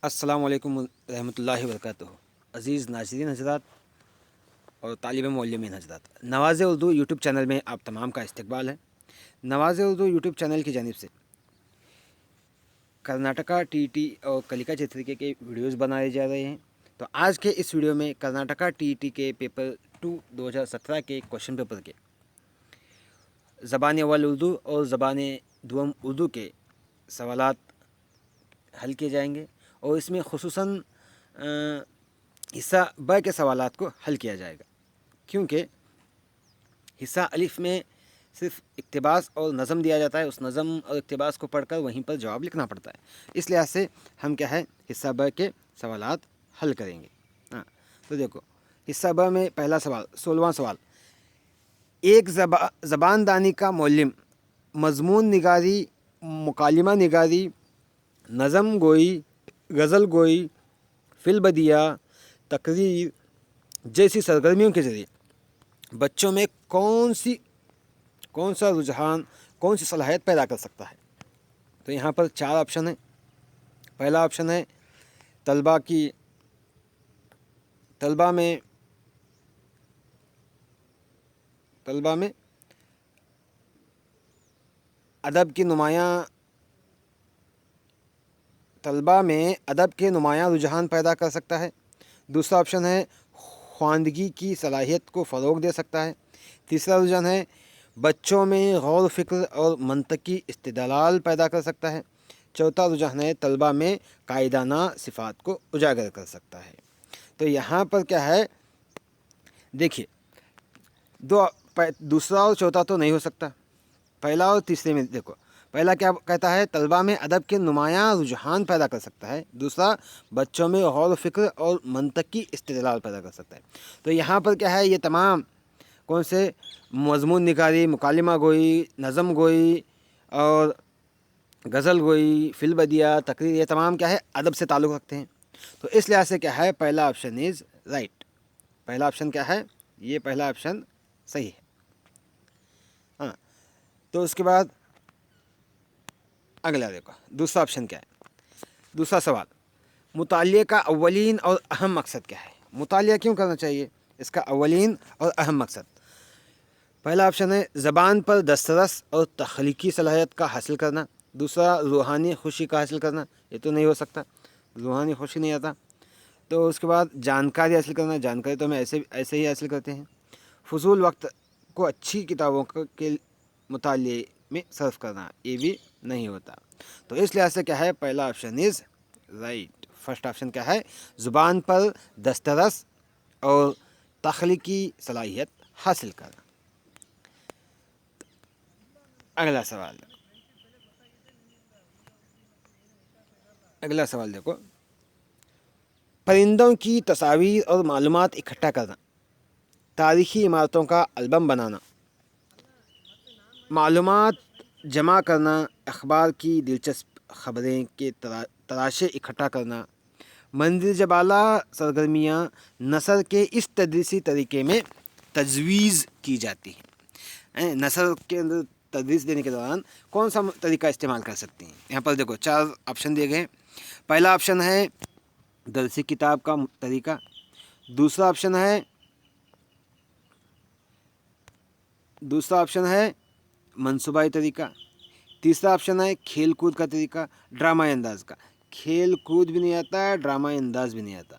السلام علیکم رحمۃ اللہ وبرکاتہ۔ عزیز ناظرین حضرات اور طالب معلمین حضرات، نواز اردو یوٹیوب چینل میں آپ تمام کا استقبال ہے۔ نواز اردو یوٹیوب چینل کی جانب سے کرناٹکا ٹی ٹی اور کلیکا چترکے کے ویڈیوز بنائے جا رہے ہیں۔ تو آج کے اس ویڈیو میں کرناٹکا ٹی ٹی کے پیپر 2 2017 کے کوشچن پیپر کے زبان اول اردو اور زبان دوم اردو کے سوالات حل کیے جائیں گے، اور اس میں خصوصاً حصہ ب کے سوالات کو حل کیا جائے گا، کیونکہ حصہ الف میں صرف اقتباس اور نظم دیا جاتا ہے، اس نظم اور اقتباس کو پڑھ کر وہیں پر جواب لکھنا پڑتا ہے۔ اس لحاظ سے ہم کیا ہے حصہ ب کے سوالات حل کریں گے۔ تو دیکھو حصہ ب میں پہلا سوال 16واں سوال، ایک زبان دانی کا معلم مضمون نگاری، مکالمہ نگاری، نظم گوئی، غزل گوئی، فی البدیہ، تقریر جیسی سرگرمیوں کے ذریعے بچوں میں کون سا رجحان، کون سی صلاحیت پیدا کر سکتا ہے؟ تو یہاں پر 4 آپشن ہیں۔ پہلا آپشن ہے طلبہ میں ادب کے نمایاں رجحان پیدا کر سکتا ہے۔ دوسرا آپشن ہے خواندگی کی صلاحیت کو فروغ دے سکتا ہے۔ تیسرا رجحان ہے بچوں میں غور و فکر اور منطقی استدلال پیدا کر سکتا ہے۔ چوتھا رجحان ہے طلبہ میں قائدانہ صفات کو اجاگر کر سکتا ہے۔ تو یہاں پر کیا ہے، دیکھیے دوسرا اور چوتھا تو نہیں ہو سکتا، پہلا اور تیسرے میں دیکھو، پہلا کیا کہتا ہے طلبہ میں ادب کے نمایاں رجحان پیدا کر سکتا ہے، دوسرا بچوں میں غور و فکر اور منطقی استدلال پیدا کر سکتا ہے۔ تو یہاں پر کیا ہے، یہ تمام کون سے مضمون نگاری، مکالمہ گوئی، نظم گوئی اور غزل گوئی، فی البدیہ، تقریر، یہ تمام کیا ہے ادب سے تعلق رکھتے ہیں۔ تو اس لحاظ سے کیا ہے پہلا آپشن از رائٹ۔ پہلا آپشن کیا ہے، یہ پہلا آپشن صحیح ہے۔ تو اس کے بعد اگلا دیکھو دوسرا آپشن کیا ہے۔ دوسرا سوال، مطالعے کا اولین اور اہم مقصد کیا ہے؟ مطالعہ کیوں کرنا چاہیے، اس کا اولین اور اہم مقصد۔ پہلا آپشن ہے زبان پر دسترس اور تخلیقی صلاحیت کا حاصل کرنا۔ دوسرا روحانی خوشی کا حاصل کرنا، یہ تو نہیں ہو سکتا، روحانی خوشی نہیں آتا۔ تو اس کے بعد جانکاری حاصل کرنا، جانکاری تو ہم ایسے ہی حاصل کرتے ہیں۔ فضول وقت کو اچھی کتابوں کے مطالعے میں صرف کرنا، یہ بھی نہیں ہوتا۔ تو اس لحاظ سے کیا ہے پہلا option is right. First option کیا ہے، زبان پر دسترس اور تخلیقی صلاحیت حاصل کرنا۔ اگلا سوال دیکھو، پرندوں کی تصاویر اور معلومات اکٹھا کرنا، تاریخی عمارتوں کا البم بنانا، معلومات جمع کرنا، اخبار کی دلچسپ خبریں کے تراشے اکٹھا کرنا، مندرجہ بالا سرگرمیاں نثر کے اس تدریسی طریقے میں تجویز کی جاتی ہیں۔ نثر کے اندر تدریس دینے کے دوران کون سا طریقہ استعمال کر سکتے ہیں؟ یہاں پر دیکھو 4 آپشن دیے گئے۔ پہلا آپشن ہے درسی کتاب کا طریقہ، دوسرا آپشن ہے منصوبائی طریقہ، تیسرا آپشن ہے کھیل کود کا طریقہ، ڈرامائی انداز کا۔ کھیل کود بھی نہیں آتا، ڈرامائی انداز بھی نہیں آتا،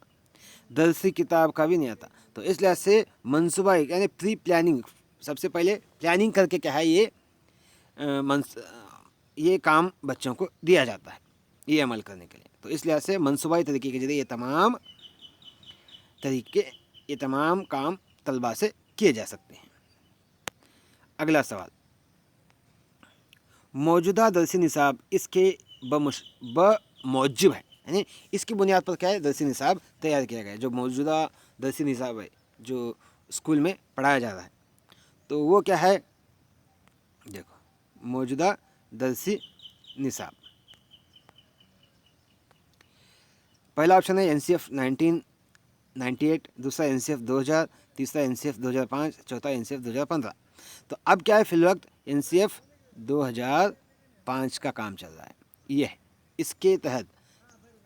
درسی کتاب کا بھی نہیں آتا۔ تو اس لحاظ سے منصوبائی یعنی پری پلاننگ، سب سے پہلے پلاننگ کر کے کیا ہے یہ کام بچوں کو دیا جاتا ہے یہ عمل کرنے کے لیے۔ تو اس لحاظ سے منصوبائی طریقے کے ذریعے یہ تمام کام طلباء سے کیے جا سکتے ہیں۔ اگلا سوال، موجودہ درسی نصاب اس کے بموجب ہے، یعنی اس کی بنیاد پر کیا ہے درسی نصاب تیار کیا گیا ہے۔ جو موجودہ درسی نصاب ہے جو اسکول میں پڑھایا جا رہا ہے، تو وہ کیا ہے، دیکھو موجودہ درسی نصاب، پہلا آپشن ہے NCF 1998، دوسرا NCF 2000، تیسرا NCF 2005، چوتھا NCF 2015۔ تو اب کیا ہے فی الوقت NCF 2005 کا کام چل رہا ہے، یہ ہے اس کے تحت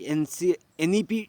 NEP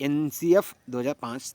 NCF 2005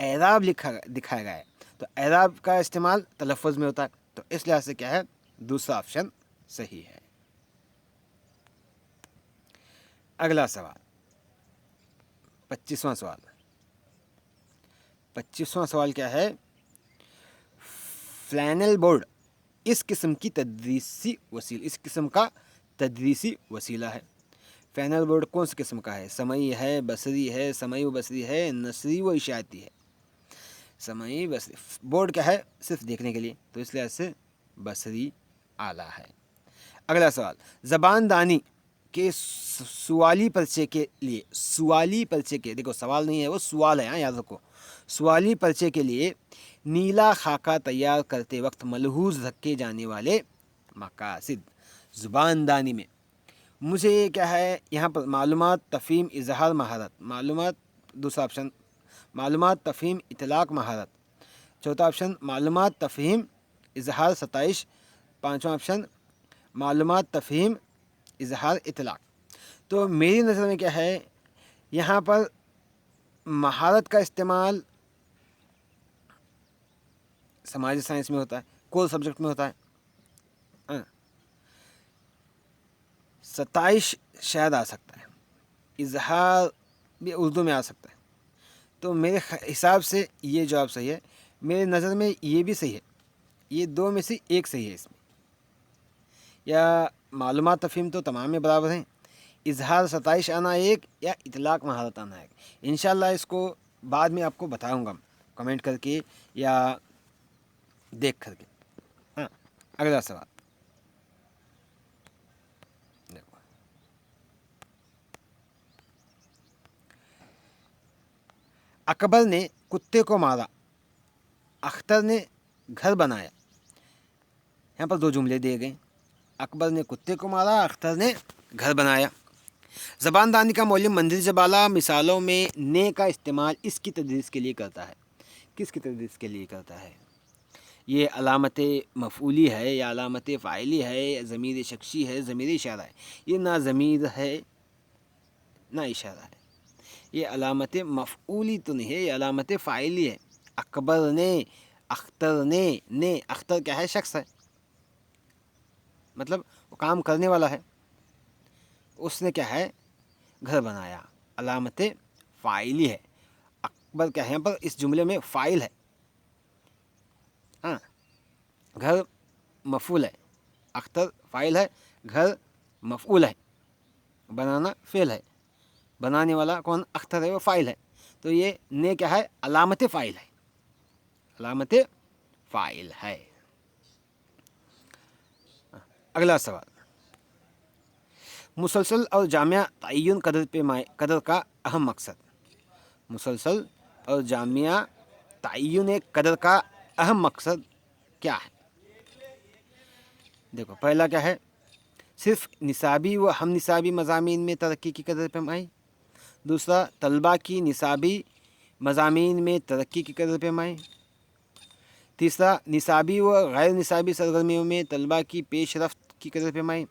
اعراب دکھایا گیا ہے، تو اعراب کا استعمال تلفظ میں ہوتا ہے، تو اس لحاظ سے کیا ہے، دوسرا آپشن صحیح ہے۔ اگلا سوال، 25واں سوال۔ 25واں سوال کیا ہے، فلینل بورڈ اس قسم کا تدریسی وسیلہ ہے۔ فلینل بورڈ کون سی قسم کا ہے؟ سمعی ہے، بصری ہے، سمعی و بصری ہے، نثری و اشاعتی ہے۔ سمعی بصری بورڈ کیا ہے، صرف دیکھنے کے لیے، تو اس لحاظ سے بصری اعلیٰ ہے۔ اگلا سوال، زبان دانی کے سوالی پرچے کے لیے، دیکھو سوال نہیں ہے وہ سوال ہے، یاد رکھو، سوالی پرچے کے لیے نیلا خاکہ تیار کرتے وقت ملحوظ رکھے جانے والے مقاصد۔ زبان دانی میں مجھے کیا ہے یہاں پر معلومات، تفہیم، اظہار، مہارت۔ معلومات، دوسرا آپشن معلومات، تفہیم، اطلاق، مہارت۔ چوتھا آپشن معلومات، تفہیم، اظہار، ستائش۔ پانچواں آپشن معلومات، تفہیم، اظہار، اطلاق۔ تو میری نظر میں کیا ہے، یہاں پر مہارت کا استعمال سماجی سائنس میں ہوتا ہے، کور سبجیکٹ میں ہوتا ہے۔ ستائش شاید آ سکتا ہے، اظہار بھی اردو میں آ سکتا ہے، تو میرے حساب سے یہ جواب صحیح ہے۔ میرے نظر میں یہ بھی صحیح ہے، یہ دو میں سے ایک صحیح ہے اس میں، یا معلومات، تفہیم تو تمام میں برابر ہیں، اظہار، ستائش آنا ایک، یا اطلاق، مہارت آنا ایک۔ انشاءاللہ اس کو بعد میں آپ کو بتاؤں گا کمنٹ کر کے یا دیکھ کر کے۔ ہاں، اگلا سوال دیکھو، اکبر نے کتے کو مارا، اختر نے گھر بنایا۔ یہاں پر دو جملے دیے گئے، اکبر نے کتے کو مارا، اختر نے گھر بنایا۔ زبان دانی کا معلم مندرجہ بالا مثالوں میں نے کا استعمال اس کی تدریس کے لیے کرتا ہے۔ کس کی تدریس کے لیے کرتا ہے؟ یہ علامت مفعولی ہے یا علامت فاعلی ہے، ضمیر شخصی ہے، ضمیر اشارہ ہے؟ یہ نہ ضمیر ہے نہ اشارہ ہے، یہ علامت مفعولی تو نہیں ہے، یہ علامت فاعلی ہے۔ اکبر نے، اختر نے اختر کیا ہے، شخص ہے، مطلب وہ کام کرنے والا ہے، اس نے کیا ہے، گھر بنایا، علامت فاعلی ہے۔ اکبر کیا ہے یہاں پر اس جملے میں فاعل ہے، ہاں، گھر مفعول ہے، اختر فاعل ہے، گھر مفعول ہے، بنانا فعل ہے، بنانے والا کون، اختر ہے، وہ فاعل ہے، تو یہ نے کیا ہے، علامت فاعل ہے، علامت فاعل ہے۔ اگلا سوال، مسلسل اور جامع تعین قدر کا اہم مقصد۔ مسلسل اور جامع تعین قدر کا اہم مقصد کیا ہے؟ دیکھو، پہلا کیا ہے، صرف نصابی و ہم نصابی مضامین میں ترقی کی قدر پیمائی۔ دوسرا، طلباء کی نصابی مضامین میں ترقی کی قدر پیمائی۔ تیسرا، نصابی و غیر نصابی سرگرمیوں میں طلباء کی پیش رفت کی قدر پیمائی۔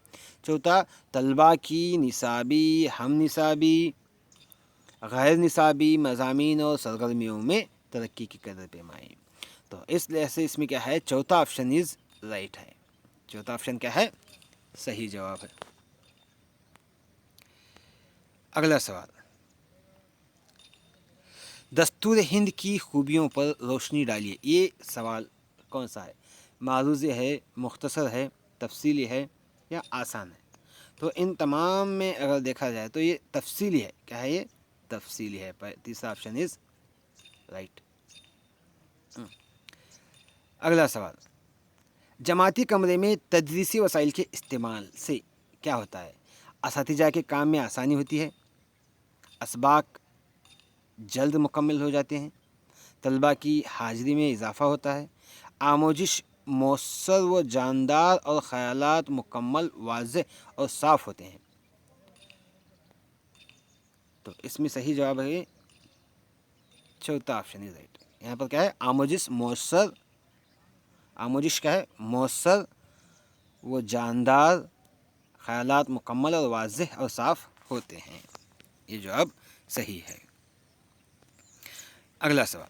چوتھا، طلباء کی نصابی، ہم نصابی، غیر نصابی مضامین اور سرگرمیوں میں ترقی کی قدر پیمائی۔ تو اس لحاظ سے اس میں کیا ہے، چوتھا آپشن از رائٹ ہے، چوتھا آپشن کیا ہے، صحیح جواب ہے۔ اگلا سوال، دستور ہند کی خوبیوں پر روشنی ڈالیے۔ یہ سوال کون سا ہے، معروض ہے، مختصر ہے، تفصیلی ہے یا آسان ہے؟ تو ان تمام میں اگر دیکھا جائے تو یہ تفصیلی ہے، کیا ہے، یہ تفصیلی ہے، تیسرا آپشن از رائٹ۔ اگلا سوال، جماعتی کمرے میں تدریسی وسائل کے استعمال سے کیا ہوتا ہے؟ اساتذہ کے کام میں آسانی ہوتی ہے، اسباق جلد مکمل ہو جاتے ہیں، طلباء کی حاضری میں اضافہ ہوتا ہے، آموزش مؤثر و جاندار اور خیالات مکمل، واضح اور صاف ہوتے ہیں۔ تو اس میں صحیح جواب ہے چوتھا آپشن از رائٹ۔ یہاں پر کیا ہے، آموزش مؤثر، آموزش کیا ہے، مؤثر و جاندار، خیالات مکمل اور واضح اور صاف ہوتے ہیں، یہ جواب صحیح ہے۔ اگلا سوال،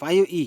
5E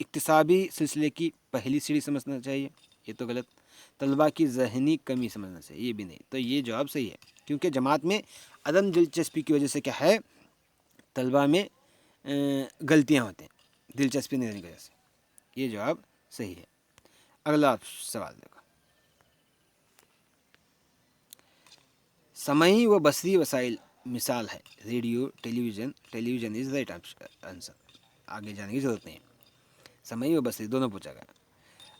اکتسابی سلسلے کی پہلی سیڑھی سمجھنا چاہیے، یہ تو غلط۔ طلباء کی ذہنی کمی سمجھنا چاہیے، یہ بھی نہیں، تو یہ جواب صحیح ہے، کیونکہ جماعت میں عدم دلچسپی کی وجہ سے کیا ہے، طلباء میں غلطیاں ہوتے ہیں، دلچسپی نہیں رہنے کی وجہ سے، یہ جواب صحیح ہے۔ اگلا سوال دیکھو، سمعی و بصری وسائل مثال ہے، radio, television is right answer, آگے جانے کی ضرورت نہیں ہے، سمعی و بصری دونوں پوچھا گیا۔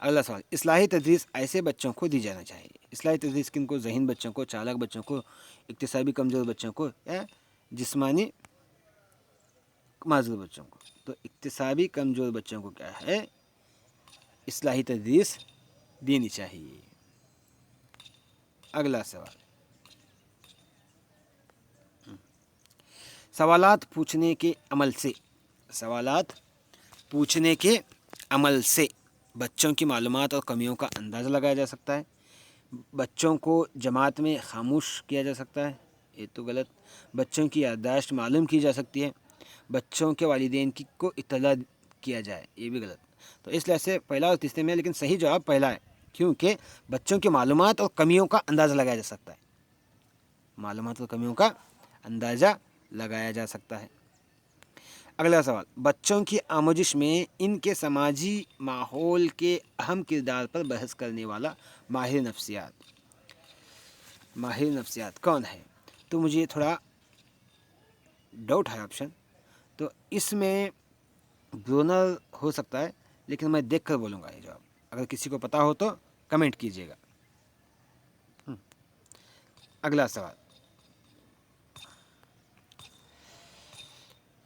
اگلا سوال، اصلاحی تدریس ایسے بچوں کو دی جانا چاہیے، اصلاحی تدریس کن کو، ذہین بچوں کو، چالاک بچوں کو، اکتسابی کمزور بچوں کو، یا جسمانی معذور بچوں کو؟ تو اکتسابی کمزور بچوں کو کیا ہے، اصلاحی تدریس دینی چاہیے۔ اگلا سوال، سوالات پوچھنے کے عمل سے بچوں کی معلومات اور کمیوں کا اندازہ لگایا جا سکتا ہے، بچوں کو جماعت میں خاموش کیا جا سکتا ہے، یہ تو غلط۔ بچوں کی یادداشت معلوم کی جا سکتی ہے، بچوں کے والدین کو اطلاع کیا جائے، یہ بھی غلط۔ تو اس لحاظ سے پہلا اور تیسرے میں، لیکن صحیح جواب پہلا ہے، کیونکہ بچوں کی معلومات اور کمیوں کا اندازہ لگایا جا سکتا ہے، معلومات اور کمیوں کا اندازہ لگایا جا سکتا ہے۔ اگلا سوال، بچوں کی آموزش میں ان کے سماجی ماحول کے اہم کردار پر بحث کرنے والا ماہر نفسیات کون ہے؟ تو مجھے تھوڑا ڈاؤٹ ہے آپشن، تو اس میں برونر ہو سکتا ہے، لیکن میں دیکھ کر بولوں گا یہ جواب، اگر کسی کو پتا ہو تو کمنٹ کیجیے گا۔ اگلا سوال،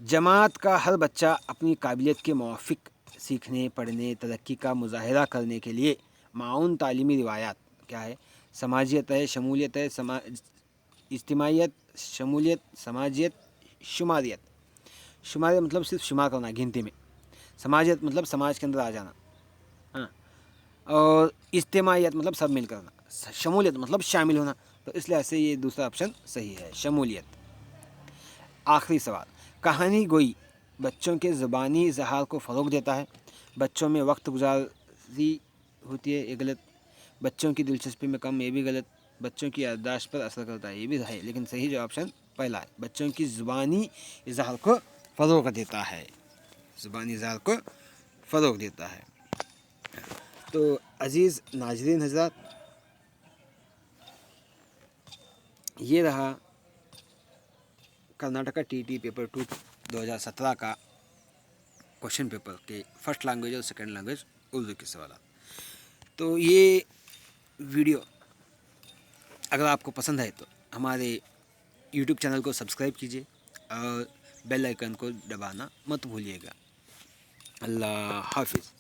جماعت کا ہر بچہ اپنی قابلیت کے موافق سیکھنے، پڑھنے، ترقی کا مظاہرہ کرنے کے لیے معاون تعلیمی روایات کیا ہے؟ سماجیت ہے، شمولیت ہے، اجتماعیت، سماجیت، شماریت مطلب صرف شمار کرنا گنتی میں، سماجیت مطلب سماج کے اندر آ جانا، ہاں، اور اجتماعیت مطلب سب مل کرنا، شمولیت مطلب شامل ہونا، تو اس لحاظ سے یہ دوسرا آپشن صحیح ہے، شمولیت۔ آخری سوال، کہانی گوئی بچوں کے زبانی اظہار کو فروغ دیتا ہے، بچوں میں وقت گزاری ہوتی ہے، یہ غلط۔ بچوں کی دلچسپی میں کم، یہ بھی غلط۔ بچوں کی یادداشت پر اثر کرتا ہے، یہ بھی ہے، لیکن صحیح جو آپشن پہلا ہے، بچوں کی زبانی اظہار کو فروغ دیتا ہے، زبانی اظہار کو فروغ دیتا ہے۔ تو عزیز ناظرین حضرات، یہ رہا کرناٹکا ٹی ٹی پیپر 2 2017 کا کوشچن پیپر کے فرسٹ لینگویج اور سیکنڈ لینگویج اردو کے سوالات۔ تو یہ ویڈیو اگر آپ کو پسند ہے تو ہمارے یوٹیوب چینل کو سبسکرائب کیجیے اور بیل آئیکن کو دبانا مت بھولیے گا۔ اللہ حافظ۔